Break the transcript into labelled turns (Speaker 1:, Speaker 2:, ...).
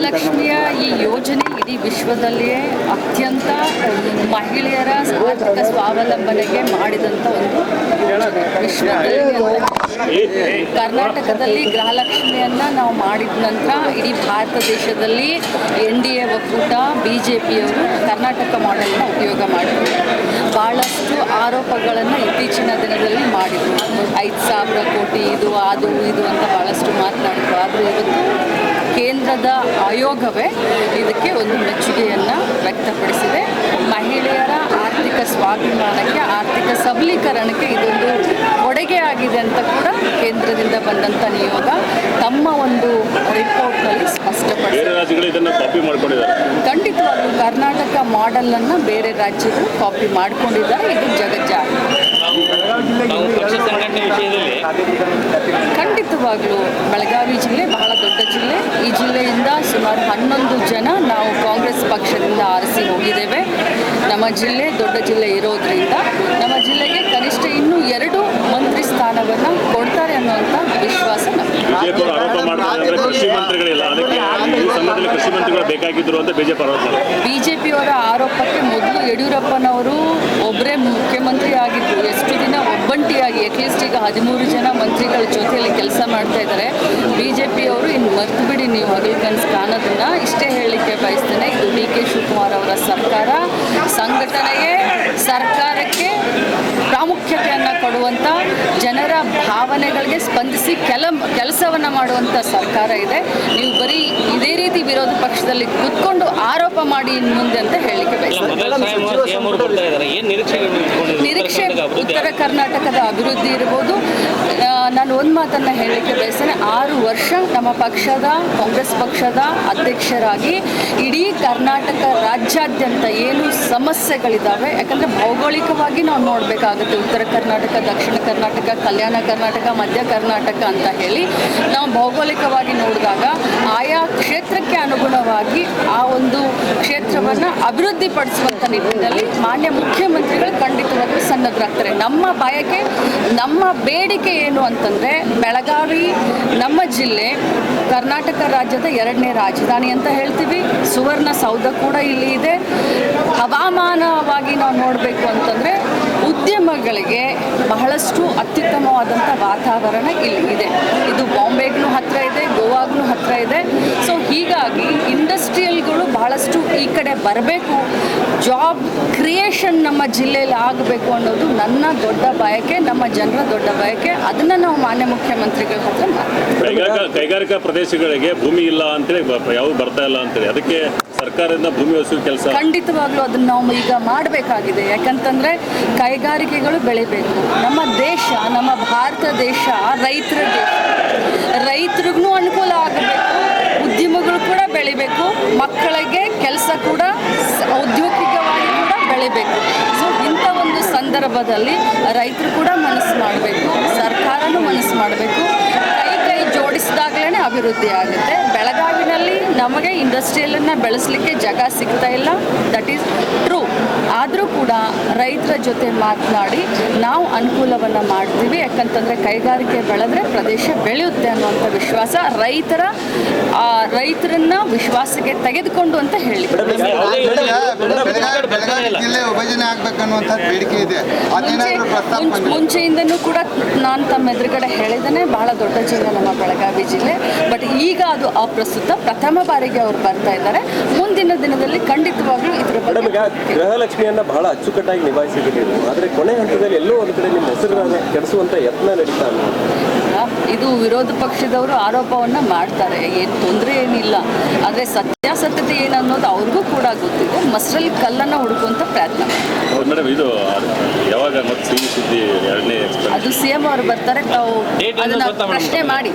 Speaker 1: ಗೃಹಲಕ್ಷ್ಮಿಯ ಈ ಯೋಜನೆ ಇಡೀ ವಿಶ್ವದಲ್ಲಿಯೇ ಅತ್ಯಂತ ಮಹಿಳೆಯರ ಆರ್ಥಿಕ ಸ್ವಾವಲಂಬನೆಗೆ ಮಾಡಿದಂಥ ಒಂದು ಯೋಜನೆ. ವಿಶ್ವದಲ್ಲಿ ಕರ್ನಾಟಕದಲ್ಲಿ ಗೃಹಲಕ್ಷ್ಮಿಯನ್ನು ನಾವು ಮಾಡಿದ ನಂತರ ಇಡೀ ಭಾರತ ದೇಶದಲ್ಲಿ NDA ಒಕ್ಕೂಟ BJPಯವರು ಕರ್ನಾಟಕ ಮಾಡೆಲ್ನ ಉಪಯೋಗ ಮಾಡಿದರು. ಭಾಳಷ್ಟು ಆರೋಪಗಳನ್ನು ಇತ್ತೀಚಿನ ದಿನದಲ್ಲಿ ಮಾಡಿದರು. 5,000 ಕೋಟಿ ಇದು ಅದು ಇದು ಅಂತ ಭಾಳಷ್ಟು ಮಾತನಾಡಿದರು. ಆದರೆ ಇವತ್ತು ಕೇಂದ್ರದ ಆಯೋಗವೇ ಇದಕ್ಕೆ ಒಂದು ಮೆಚ್ಚುಗೆಯನ್ನು ವ್ಯಕ್ತಪಡಿಸಿದೆ. ಮಹಿಳೆಯರ ಆರ್ಥಿಕ ಸ್ವಾಭಿಮಾನಕ್ಕೆ, ಆರ್ಥಿಕ ಸಬಲೀಕರಣಕ್ಕೆ ಇದೊಂದು ಕೊಡುಗೆ ಆಗಿದೆ ಅಂತ ಕೂಡ ಕೇಂದ್ರದಿಂದ ಬಂದಂಥ ನಿಯೋಗ ತಮ್ಮ ಒಂದು ರಿಪೋರ್ಟ್ನಲ್ಲಿ ಸ್ಪಷ್ಟಪಡಿಸಿದೆ. ಖಂಡಿತವಾಗ್ಲೂ ಕರ್ನಾಟಕ ಮಾಡೆಲನ್ನು ಬೇರೆ ರಾಜ್ಯಗಳು ಕಾಪಿ ಮಾಡಿಕೊಂಡಿದ್ದಾರೆ. ಇದು ಜಗಜ್ಜಾಹೀರು. ಖಂಡಿತವಾಗ್ಲೂ ಬೆಳಗಾವಿ ಜಿಲ್ಲೆ ಬಹಳ ದೊಡ್ಡ ಜಿಲ್ಲೆ. ಈ ಜಿಲ್ಲೆಯಿಂದ ಸುಮಾರು 11 ಜನ ನಾವು ಕಾಂಗ್ರೆಸ್ ಪಕ್ಷದಿಂದ ಆರಿಸಿ ಹೋಗಿದ್ದೇವೆ. ನಮ್ಮ ಜಿಲ್ಲೆ ದೊಡ್ಡ ಜಿಲ್ಲೆ ಇರೋದ್ರಿಂದ ನಮ್ಮ ಜಿಲ್ಲೆಗೆ ಕನಿಷ್ಠ ಇನ್ನೂ 2 ಮಂತ್ರಿ ಸ್ಥಾನವನ್ನು ಕೊಡ್ತಾರೆ ಅನ್ನುವಂಥ ವಿಶ್ವಾಸ ಬಿಜೆಪಿಯವರ ಆರೋಪಕ್ಕೆ ಮೊದಲು ಯಡಿಯೂರಪ್ಪನವರು ಒಬ್ಬರೇ ಮುಖ್ಯಮಂತ್ರಿ ಆಗಿದ್ರು. ಎಷ್ಟು ದಿನ ಒಬ್ಬಂಟಿಯಾಗಿ ಅಟ್ಲೀಸ್ಟ್ ಈಗ 13 ಜನ ಮಂತ್ರಿಗಳ ಜೊತೆಯಲ್ಲಿ ಕೆಲಸ ಮಾಡ್ತಾ ಇದ್ದಾರೆ. BJPಯವರು ಇನ್ನು ಮರ್ತು ಬಿಡಿ, ನೀವು ಹಗಲು ಕನಸು ಕಾಣೋದನ್ನ. ಇಷ್ಟೇ ಹೇಳಲಿಕ್ಕೆ ಬಯಸ್ತೇನೆ, ಇದು DK ಶಿವಕುಮಾರ್ ಅವರ ಸರ್ಕಾರ ಸಂಘಟನೆಗೆ, ಸರ್ಕಾರಕ್ಕೆ ಪ್ರಾಮುಖ್ಯತೆಯನ್ನು ಕೊಡುವಂಥ, ಜನರ ಭಾವನೆಗಳಿಗೆ ಸ್ಪಂದಿಸಿ ಕೆಲಸವನ್ನು ಮಾಡುವಂಥ ಸರ್ಕಾರ ಇದೆ. ನೀವು ಬರೀ ಇದೇ ರೀತಿ ವಿರೋಧ ಪಕ್ಷದಲ್ಲಿ ಕೂತ್ಕೊಂಡು ಆರೋಪ ಮಾಡಿ ಇನ್ನು ಮುಂದೆ ಅಂತ ಹೇಳಲಿಕ್ಕೆ ಬಯಸ್ತೇನೆ. ನಿರೀಕ್ಷೆ ಉತ್ತರ ಕರ್ನಾಟಕದ ಅಭಿವೃದ್ಧಿ ಇರ್ಬೋದು. ನಾನು ಒಂದು ಮಾತನ್ನು ಹೇಳಲಿಕ್ಕೆ ಬಯಸ್ತೇನೆ, 6 ವರ್ಷ ನಮ್ಮ ಪಕ್ಷದ, ಕಾಂಗ್ರೆಸ್ ಪಕ್ಷದ ಅಧ್ಯಕ್ಷರಾಗಿ ಇಡೀ ಕರ್ನಾಟಕ ರಾಜ್ಯಾದ್ಯಂತ ಏನು ಸಮಸ್ಯೆಗಳಿದ್ದಾವೆ, ಯಾಕಂದರೆ ಭೌಗೋಳಿಕವಾಗಿ ನಾವು ನೋಡಬೇಕಾಗುತ್ತೆ. ಉತ್ತರ ಕರ್ನಾಟಕ, ದಕ್ಷಿಣ ಕರ್ನಾಟಕ, ಕಲ್ಯಾಣ ಕರ್ನಾಟಕ, ಮಧ್ಯ ಕರ್ನಾಟಕ ಅಂತ ಹೇಳಿ ನಾವು ಭೌಗೋಳಿಕವಾಗಿ ನೋಡಿದಾಗ ಆಯಾ ಕ್ಷೇತ್ರಕ್ಕೆ ಅನುಗುಣವಾಗಿ ಆ ಒಂದು ಕ್ಷೇತ್ರವನ್ನು ಅಭಿವೃದ್ಧಿಪಡಿಸುವಂಥ ನಿಟ್ಟಿನಲ್ಲಿ ಮಾನ್ಯ ಮುಖ್ಯಮಂತ್ರಿಗಳು ಖಂಡಿತವಾಗ್ಲೂ ಸನ್ನದ್ಧರಾಗ್ತಾರೆ. ನಮ್ಮ ಬಯಕೆ, ನಮ್ಮ ಬೇಡಿಕೆ ಏನು ಅಂತಂದರೆ, ಬೆಳಗಾವಿ ನಮ್ಮ ಜಿಲ್ಲೆ ಕರ್ನಾಟಕ ರಾಜ್ಯದ 2ನೇ ರಾಜಧಾನಿ ಅಂತ ಹೇಳ್ತೀವಿ. ಸುವರ್ಣ ಸೌಧ ಕೂಡ ಇಲ್ಲಿ ಇದೆ. ಹವಾಮಾನವಾಗಿ ನಾವು ನೋಡಬೇಕು ಅಂತಂದರೆ ಉದ್ಯಮಗಳಿಗೆ ಬಹಳಷ್ಟು ಅತ್ಯುತ್ತಮವಾದಂಥ ವಾತಾವರಣ ಇಲ್ಲಿ ಇದೆ. ಇದು ಬಾಂಬೆಗೂ ಹತ್ತಿರ ಇದೆ, ಗೋವಾಗೂ ಹತ್ತಿರ ಇದೆ. ಸೊ ಹೀಗಾಗಿ ಇಂಡಸ್ಟ್ರಿಯಲ್ಗಳು ಬಹಳಷ್ಟು ಈ ಕಡೆ ಬರಬೇಕು, ಜಾಬ್ ಕ್ರಿಯೇಷನ್ ನಮ್ಮ ಜಿಲ್ಲೆಯಲ್ಲಿ ಆಗಬೇಕು ಅನ್ನೋದು ನನ್ನ ದೊಡ್ಡ ಬಯಕೆ, ನಮ್ಮ ಜನರ ದೊಡ್ಡ ಬಯಕೆ. ಅದನ್ನು ನಾವು ಮಾನ್ಯ ಮುಖ್ಯಮಂತ್ರಿಗಳ ಹತ್ರ
Speaker 2: ಕೈಗಾರಿಕಾ ಪ್ರದೇಶಗಳಿಗೆ ಭೂಮಿ ಇಲ್ಲ ಅಂತೇಳಿ ಯಾವುದು ಬರ್ತಾ ಇಲ್ಲ ಅಂತೇಳಿ ಅದಕ್ಕೆ ಸರ್ಕಾರದಿಂದ ಭೂಮಿ ವಸೂಲಿ ಕೆಲಸ
Speaker 1: ಖಂಡಿತವಾಗ್ಲೂ ಅದನ್ನು ನಾವು ಈಗ ಮಾಡಬೇಕಾಗಿದೆ. ಯಾಕಂತಂದರೆ ಕೈಗಾರಿಕೆಗಳು ಬೆಳಿಬೇಕು. ನಮ್ಮ ದೇಶ, ನಮ್ಮ ಭಾರತ ದೇಶ ರೈತರ ದೇಶ. ರೈತರಿಗೂ ಅನುಕೂಲ ಆಗಬೇಕು, ಉದ್ಯಮಗಳು ಕೂಡ ಬೆಳಿಬೇಕು, ಮಕ್ಕಳಿಗೆ ಕೆಲಸ ಕೂಡ ಔದ್ಯೋಗಿಕವಾಗಿ ಕೂಡ ಬೆಳಿಬೇಕು. ಸೊ ಇಂಥ ಒಂದು ಸಂದರ್ಭದಲ್ಲಿ ರೈತರು ಕೂಡ ಮನಸ್ಸು ಮಾಡಬೇಕು, ಸರ್ಕಾರನೂ ಮನಸ್ಸು ಮಾಡಬೇಕು. ಕೈ ಜೋಡಿಸಿದಾಗಲೇ ಅಭಿವೃದ್ಧಿ ಆಗುತ್ತೆ. ಬೆಳಗಾವಿನಲ್ಲಿ ನಮಗೆ ಇಂಡಸ್ಟ್ರಿಯಲನ್ನು ಬೆಳೆಸಲಿಕ್ಕೆ ಜಾಗ ಸಿಗ್ತಾ ಇಲ್ಲ, ದಟ್ ಈಸ್ ಟ್ರೂ. ಆದರೂ ಕೂಡ ರೈತರ ಜೊತೆ ಮಾತನಾಡಿ ನಾವು ಅನುಕೂಲವನ್ನು ಮಾಡ್ತೀವಿ. ಯಾಕಂತಂದರೆ ಕೈಗಾರಿಕೆ ಬೆಳೆದ್ರೆ ಪ್ರದೇಶ ಬೆಳೆಯುತ್ತೆ ಅನ್ನುವಂಥ ವಿಶ್ವಾಸ ರೈತರನ್ನ ವಿಶ್ವಾಸಕ್ಕೆ ತೆಗೆದುಕೊಂಡು ಅಂತ ಹೇಳಿ ಮುಂಚೆಯಿಂದನೂ ಕೂಡ ನಾನು ತಮ್ಮ ಎದುರುಗಡೆ ಹೇಳಿದ್ದೇನೆ, ಬಹಳ ದೊಡ್ಡ ಜಿಲ್ಲೆ ನಮ್ಮ ಬೆಳಗಾವಿ ಜಿಲ್ಲೆ. ಬಟ್ ಈಗ ಅದು ಅಪ್ರಸ್ತುತ. ಪ್ರಥಮ ಬಾರಿಗೆ ಅವರು ಬರ್ತಾ ಇದ್ದಾರೆ. ಮುಂದಿನ ದಿನದಲ್ಲಿ ಖಂಡಿತವಾಗ್ಲೂ ಇದರ ಬಗ್ಗೆ
Speaker 3: ಗೃಹಲಕ್ಷ್ಮಿಯನ್ನ ಬಹಳ ಅಚ್ಚುಕಟ್ಟಾಗಿ ನಿಭಾಯಿಸಿದ್ದೀರಿ. ಆದರೆ ಕೊನೆ ಹಂತದಲ್ಲಿ ಎಲ್ಲೋ ಒಂದು ಕಡೆ ನಿಮ್ಮ ಹೆಸರನ್ನು ಕೆಡಿಸುವಂತ ಯತ್ನ ನಡೀತಾ ಇಲ್ಲ.
Speaker 1: ಇದು ವಿರೋಧ ಪಕ್ಷದವರು ಆರೋಪವನ್ನು ಮಾಡ್ತಾರೆ, ಏನು ತೊಂದರೆ ಏನಿಲ್ಲ. ಆದರೆ ಸತ್ಯಾಸತ್ಯತೆ ಏನನ್ನೋದು ಅವ್ರಿಗೂ ಕೂಡ ಗೊತ್ತಿದೆ. ಮಸ್ರಲ್ಲಿ ಕಲ್ಲನ್ನು ಹುಡುಕುವಂಥ ಪ್ರಯತ್ನ.
Speaker 2: ಯಾವಾಗ
Speaker 1: ಅದು CM ಅವರು ಬರ್ತಾರೆ, ತಾವು ಅದನ್ನು ಪ್ರಶ್ನೆ ಮಾಡಿ.